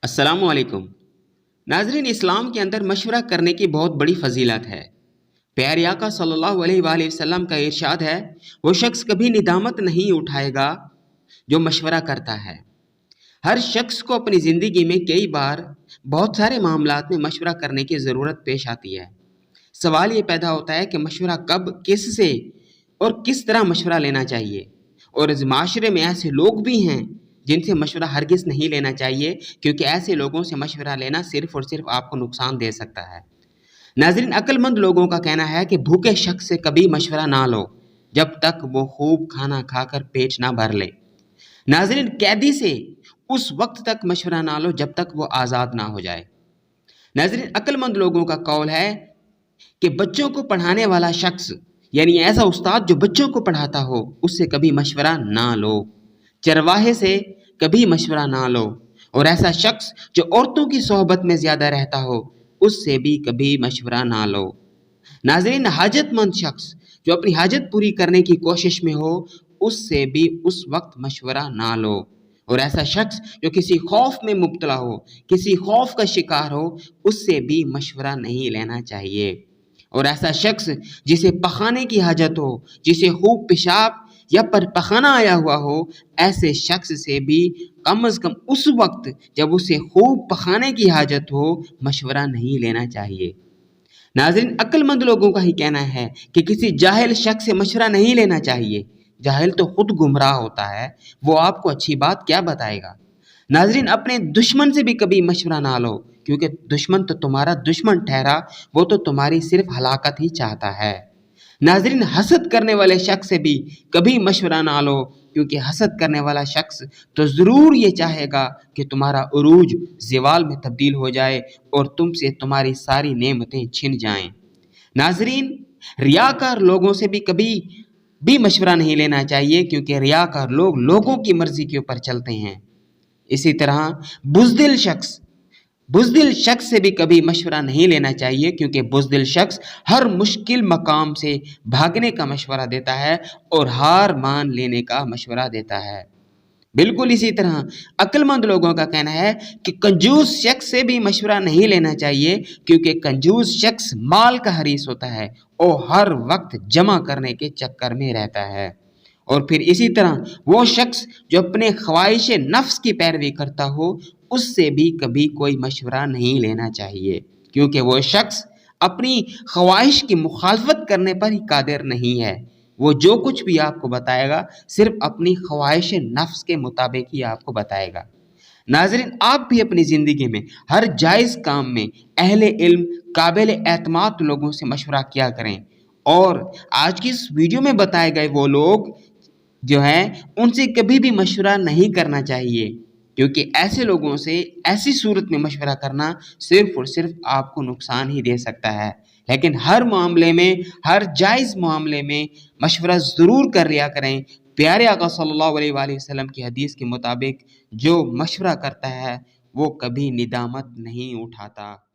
अस्सलाम वालेकुम। नाज़रीन, इस्लाम के अंदर मशवरा करने की बहुत बड़ी फजीलत है। प्यारे आका सल्लल्लाहु अलैहि वसल्लम का इरशाद है, वो शख्स कभी निदामत नहीं उठाएगा जो मशवरा करता है। हर शख्स को अपनी ज़िंदगी में कई बार बहुत सारे मामलात में मशवरा करने की ज़रूरत पेश आती है। सवाल ये पैदा होता है कि मशवरा कब, किससे और किस तरह मशवरा लेना चाहिए। और इस माशरे में ऐसे लोग भी हैं जिनसे मशवरा हरगिज़ नहीं लेना चाहिए, क्योंकि ऐसे लोगों से मशवरा लेना सिर्फ़ और सिर्फ आपको नुकसान दे सकता है। नाज़रीन, अक्लमंद लोगों का कहना है कि भूखे शख्स से कभी मशवरा ना लो जब तक वो खूब खाना खाकर पेट ना भर ले। नाज़रीन, कैदी से उस वक्त तक मशवरा ना लो जब तक वो आज़ाद ना हो जाए। नाज़रीन, अक्लमंद लोगों का कौल है कि बच्चों को पढ़ाने वाला शख्स, यानी ऐसा उस्ताद जो बच्चों को पढ़ाता हो, उससे कभी मशवरा ना लो। चरवाहे से कभी मशवरा ना लो। और ऐसा शख्स जो औरतों की सोहबत में ज़्यादा रहता हो, उससे भी कभी मशवरा ना लो। नाज़रीन, हाजतमंद शख्स जो अपनी हाजत पूरी करने की कोशिश में हो, उससे भी उस वक्त मशवरा ना लो। और ऐसा शख्स जो किसी खौफ में मुब्तला हो, किसी खौफ का शिकार हो, उससे भी मशवरा नहीं लेना चाहिए। और ऐसा शख्स जिसे पखाने की हाजत हो, जिसे खूब पेशाब या पर पखाना आया हुआ हो, ऐसे शख्स से भी कम अज़ कम उस वक्त जब उसे खूब पखाने की हाजत हो, मशवरा नहीं लेना चाहिए। नाज़रीन, अक्लमंद लोगों का ही कहना है कि किसी जाहिल शख्स से मशवरा नहीं लेना चाहिए। जाहिल तो खुद गुमराह होता है, वो आपको अच्छी बात क्या बताएगा। नाज़रीन, अपने दुश्मन से भी कभी मशवरा ना लो, क्योंकि दुश्मन तो तुम्हारा दुश्मन ठहरा, वो तो तुम्हारी सिर्फ हलाकत ही चाहता है। नाज़रीन, हसद करने वाले शख्स से भी कभी मशवरा ना लो, क्योंकि हसद करने वाला शख्स तो ज़रूर ये चाहेगा कि तुम्हारा उरूज ज़वाल में तब्दील हो जाए और तुमसे तुम्हारी सारी नेमतें छिन जाएं। नाज़रीन, रियाकार लोगों से भी कभी भी मशवरा नहीं लेना चाहिए, क्योंकि रियाकार लोग लोगों की मर्ज़ी के ऊपर चलते हैं। इसी तरह बुज़दिल शख्स से भी कभी मशवरा नहीं लेना चाहिए, क्योंकि बुज़दिल शख्स हर मुश्किल मकाम से भागने का मशवरा देता है और हार मान लेने का मशवरा देता है। बिल्कुल इसी तरह अक्लमंद लोगों का कहना है कि कंजूस शख्स से भी मशवरा नहीं लेना चाहिए, क्योंकि कंजूस शख्स माल का हरीस होता है और हर वक्त जमा करने के चक्कर में रहता है। और फिर इसी तरह वो शख्स जो अपने ख्वाहिश नफ्स की पैरवी करता हो, उससे भी कभी कोई मशवरा नहीं लेना चाहिए, क्योंकि वो शख्स अपनी ख्वाहिश की मुखालफत करने पर ही कादिर नहीं है। वो जो कुछ भी आपको बताएगा सिर्फ अपनी ख्वाहिश नफ्स के मुताबिक ही आपको बताएगा। नाज़रीन, आप भी अपनी ज़िंदगी में हर जायज़ काम में अहले इल्म, काबिल एतमाद लोगों से मशवरा किया करें। और आज की इस वीडियो में बताए गए वो लोग जो हैं, उनसे कभी भी मशवरा नहीं करना चाहिए, क्योंकि ऐसे लोगों से ऐसी सूरत में मशवरा करना सिर्फ और सिर्फ आपको नुकसान ही दे सकता है। लेकिन हर मामले में, हर जायज़ मामले में मशवरा ज़रूर कर लिया करें। प्यारे आका सल्लल्लाहु अलैहि वसल्लम की हदीस के मुताबिक जो मशवरा करता है वो कभी निदामत नहीं उठाता।